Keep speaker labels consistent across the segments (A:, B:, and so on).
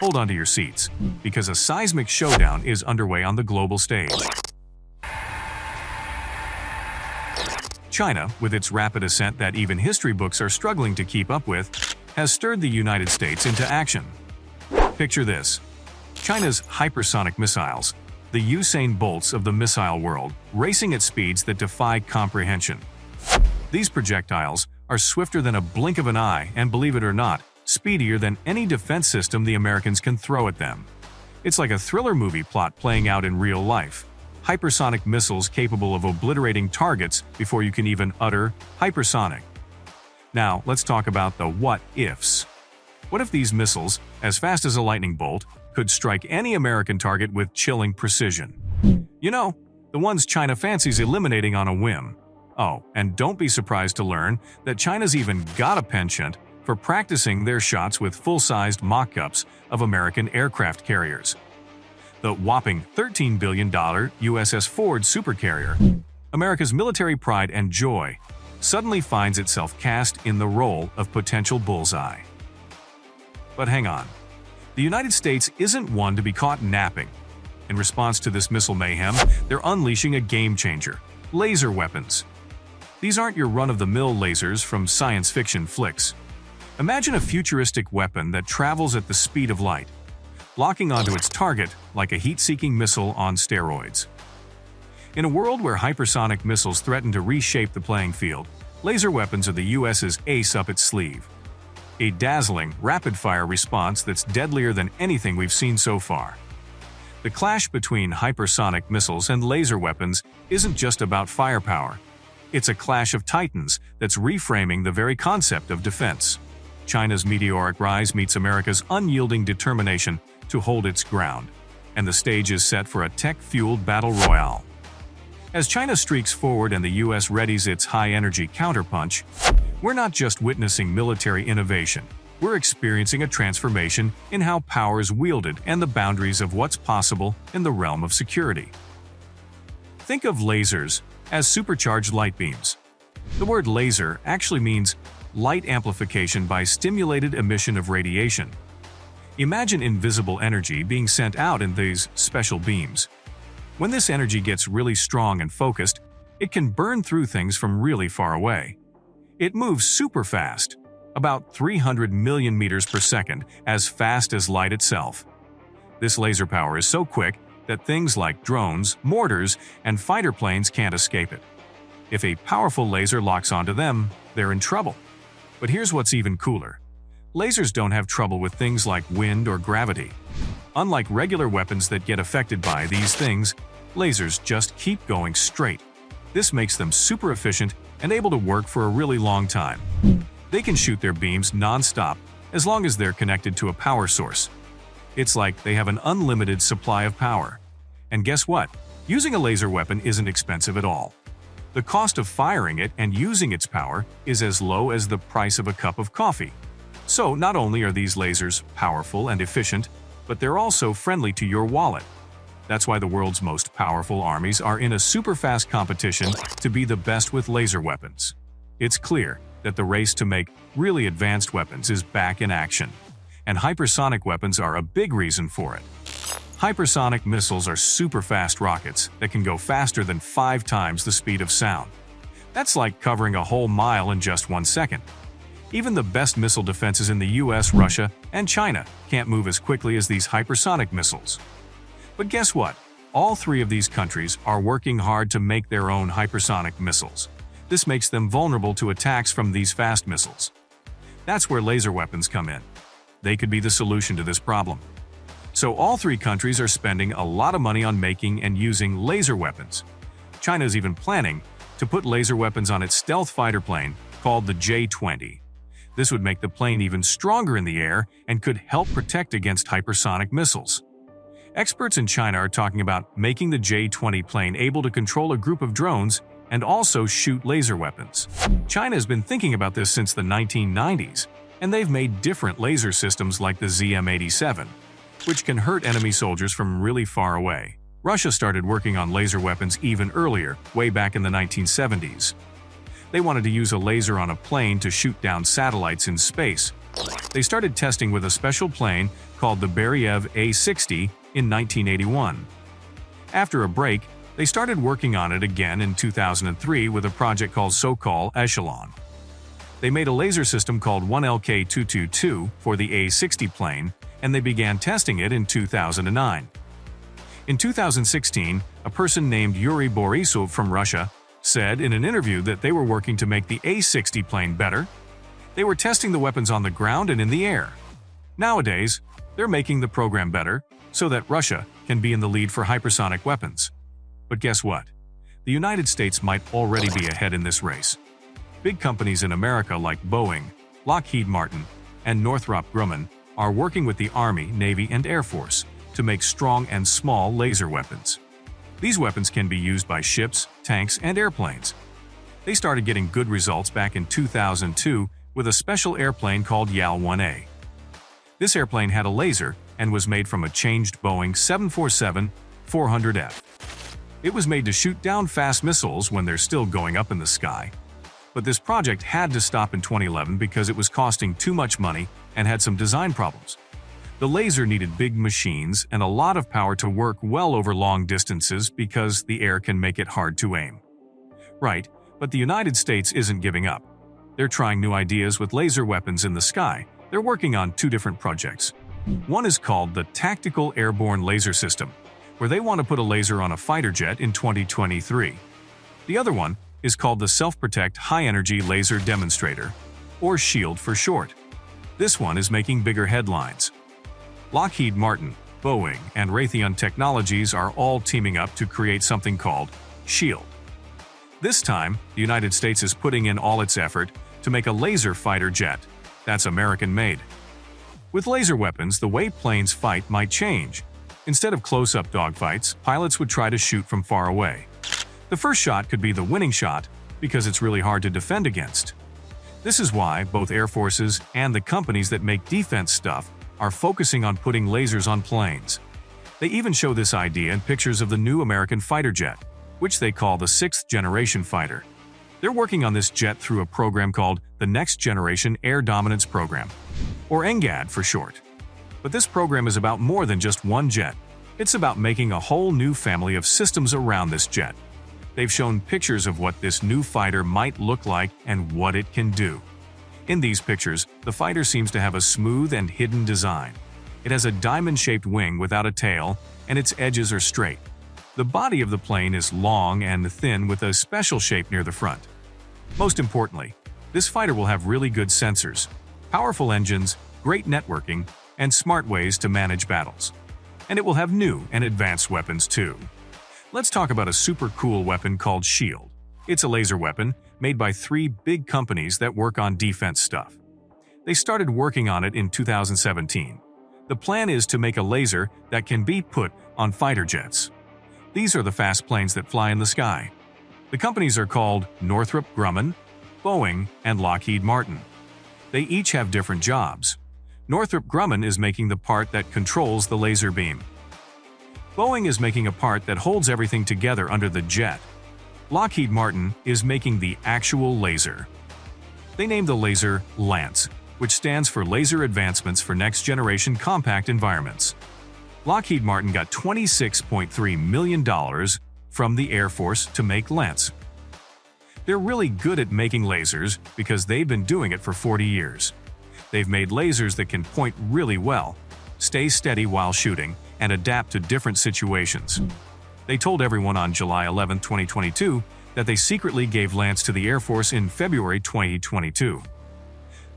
A: Hold on to your seats, because a seismic showdown is underway on the global stage. China, with its rapid ascent that even history books are struggling to keep up with, has stirred the United States into action. Picture this: China's hypersonic missiles, the Usain Bolts of the missile world, racing at speeds that defy comprehension. These projectiles are swifter than a blink of an eye and, believe it or not, speedier than any defense system the Americans can throw at them. It's like a thriller movie plot playing out in real life. Hypersonic missiles capable of obliterating targets before you can even utter hypersonic. Now, let's talk about the what-ifs. What if these missiles, as fast as a lightning bolt, could strike any American target with chilling precision? You know, the ones China fancies eliminating on a whim. Oh, and don't be surprised to learn that China's even got a penchant for practicing their shots with full-sized mock-ups of American aircraft carriers. The whopping $13 billion USS Ford supercarrier, America's military pride and joy, suddenly finds itself cast in the role of potential bullseye. But hang on. The United States isn't one to be caught napping. In response to this missile mayhem, they're unleashing a game-changer: laser weapons. These aren't your run-of-the-mill lasers from science fiction flicks. Imagine a futuristic weapon that travels at the speed of light, locking onto its target like a heat-seeking missile on steroids. In a world where hypersonic missiles threaten to reshape the playing field, laser weapons are the U.S.'s ace up its sleeve. A dazzling, rapid-fire response that's deadlier than anything we've seen so far. The clash between hypersonic missiles and laser weapons isn't just about firepower. It's a clash of titans that's reframing the very concept of defense. China's meteoric rise meets America's unyielding determination to hold its ground, and the stage is set for a tech-fueled battle royale. As China streaks forward and the U.S. readies its high-energy counterpunch, we're not just witnessing military innovation, we're experiencing a transformation in how power is wielded and the boundaries of what's possible in the realm of security. Think of lasers as supercharged light beams. The word laser actually means light amplification by stimulated emission of radiation. Imagine invisible energy being sent out in these special beams. When this energy gets really strong and focused, it can burn through things from really far away. It moves super fast, about 300 million meters per second, as fast as light itself. This laser power is so quick that things like drones, mortars, and fighter planes can't escape it. If a powerful laser locks onto them, they're in trouble. But here's what's even cooler. Lasers don't have trouble with things like wind or gravity. Unlike regular weapons that get affected by these things, lasers just keep going straight. This makes them super efficient and able to work for a really long time. They can shoot their beams non-stop as long as they're connected to a power source. It's like they have an unlimited supply of power. And guess what? Using a laser weapon isn't expensive at all. The cost of firing it and using its power is as low as the price of a cup of coffee. So not only are these lasers powerful and efficient, but they're also friendly to your wallet. That's why the world's most powerful armies are in a super-fast competition to be the best with laser weapons. It's clear that the race to make really advanced weapons is back in action, and hypersonic weapons are a big reason for it. Hypersonic missiles are super-fast rockets that can go faster than 5 times the speed of sound. That's like covering a whole mile in just 1 second. Even the best missile defenses in the US, Russia, and China can't move as quickly as these hypersonic missiles. But guess what? All 3 of these countries are working hard to make their own hypersonic missiles. This makes them vulnerable to attacks from these fast missiles. That's where laser weapons come in. They could be the solution to this problem. So all 3 countries are spending a lot of money on making and using laser weapons. China is even planning to put laser weapons on its stealth fighter plane called the J-20. This would make the plane even stronger in the air and could help protect against hypersonic missiles. Experts in China are talking about making the J-20 plane able to control a group of drones and also shoot laser weapons. China has been thinking about this since the 1990s, and they've made different laser systems like the ZM-87, which can hurt enemy soldiers from really far away. Russia started working on laser weapons even earlier, way back in the 1970s. They wanted to use a laser on a plane to shoot down satellites in space, They started testing with a special plane called the Beriev A-60 in 1981. After a break, they started working on it again in 2003 with a project called so-called Echelon. They made a laser system called 1LK222 for the A-60 plane, and they began testing it in 2009. In 2016, a person named Yuri Borisov from Russia said in an interview that they were working to make the A-60 plane better. They were testing the weapons on the ground and in the air. Nowadays, they're making the program better so that Russia can be in the lead for hypersonic weapons. But guess what? The United States might already be ahead in this race. Big companies in America like Boeing, Lockheed Martin, and Northrop Grumman are working with the Army, Navy, and Air Force to make strong and small laser weapons. These weapons can be used by ships, tanks, and airplanes. They started getting good results back in 2002 with a special airplane called YAL-1A. This airplane had a laser and was made from a changed Boeing 747-400F. It was made to shoot down fast missiles when they're still going up in the sky. But this project had to stop in 2011 because it was costing too much money and had some design problems. The laser needed big machines and a lot of power to work well over long distances because the air can make it hard to aim. Right, but the United States isn't giving up. They're trying new ideas with laser weapons in the sky. They're working on two different projects. One is called the Tactical Airborne Laser System, where they want to put a laser on a fighter jet in 2023. The other one is called the Self-Protect High-Energy Laser Demonstrator, or SHIELD for short. This one is making bigger headlines. Lockheed Martin, Boeing, and Raytheon Technologies are all teaming up to create something called SHIELD. This time, the United States is putting in all its effort to make a laser fighter jet that's American-made. With laser weapons, the way planes fight might change. Instead of close-up dogfights, pilots would try to shoot from far away. The first shot could be the winning shot because it's really hard to defend against. This is why both air forces and the companies that make defense stuff are focusing on putting lasers on planes. They even show this idea in pictures of the new American fighter jet, which they call the 6th Generation Fighter. They're working on this jet through a program called the Next Generation Air Dominance Program, or NGAD for short. But this program is about more than just one jet. It's about making a whole new family of systems around this jet. They've shown pictures of what this new fighter might look like and what it can do. In these pictures, the fighter seems to have a smooth and hidden design. It has a diamond-shaped wing without a tail, and its edges are straight. The body of the plane is long and thin with a special shape near the front. Most importantly, this fighter will have really good sensors, powerful engines, great networking, and smart ways to manage battles. And it will have new and advanced weapons too. Let's talk about a super cool weapon called SHIELD. It's a laser weapon made by 3 big companies that work on defense stuff. They started working on it in 2017. The plan is to make a laser that can be put on fighter jets. These are the fast planes that fly in the sky. The companies are called Northrop Grumman, Boeing, and Lockheed Martin. They each have different jobs. Northrop Grumman is making the part that controls the laser beam. Boeing is making a part that holds everything together under the jet. Lockheed Martin is making the actual laser. They named the laser LANCE, which stands for Laser Advancements for Next Generation Compact Environments. Lockheed Martin got $26.3 million from the Air Force to make LANCE. They're really good at making lasers because they've been doing it for 40 years. They've made lasers that can point really well, stay steady while shooting, and adapt to different situations. They told everyone on July 11, 2022, that they secretly gave LANCE to the Air Force in February 2022.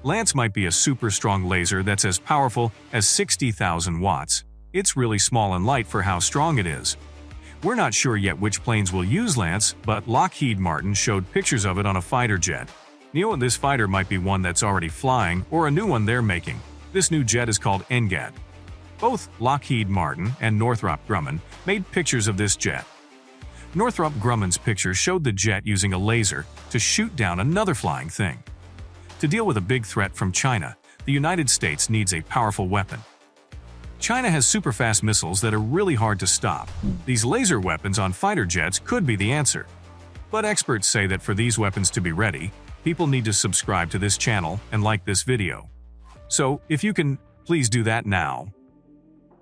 A: LANCE might be a super strong laser that's as powerful as 60,000 watts. It's really small and light for how strong it is. We're not sure yet which planes will use LANCE, but Lockheed Martin showed pictures of it on a fighter jet. This fighter might be one that's already flying or a new one they're making. This new jet is called NGAD. Both Lockheed Martin and Northrop Grumman made pictures of this jet. Northrop Grumman's picture showed the jet using a laser to shoot down another flying thing. To deal with a big threat from China, the United States needs a powerful weapon. China has super-fast missiles that are really hard to stop. These laser weapons on fighter jets could be the answer. But experts say that for these weapons to be ready, people need to subscribe to this channel and like this video. So, if you can, please do that now.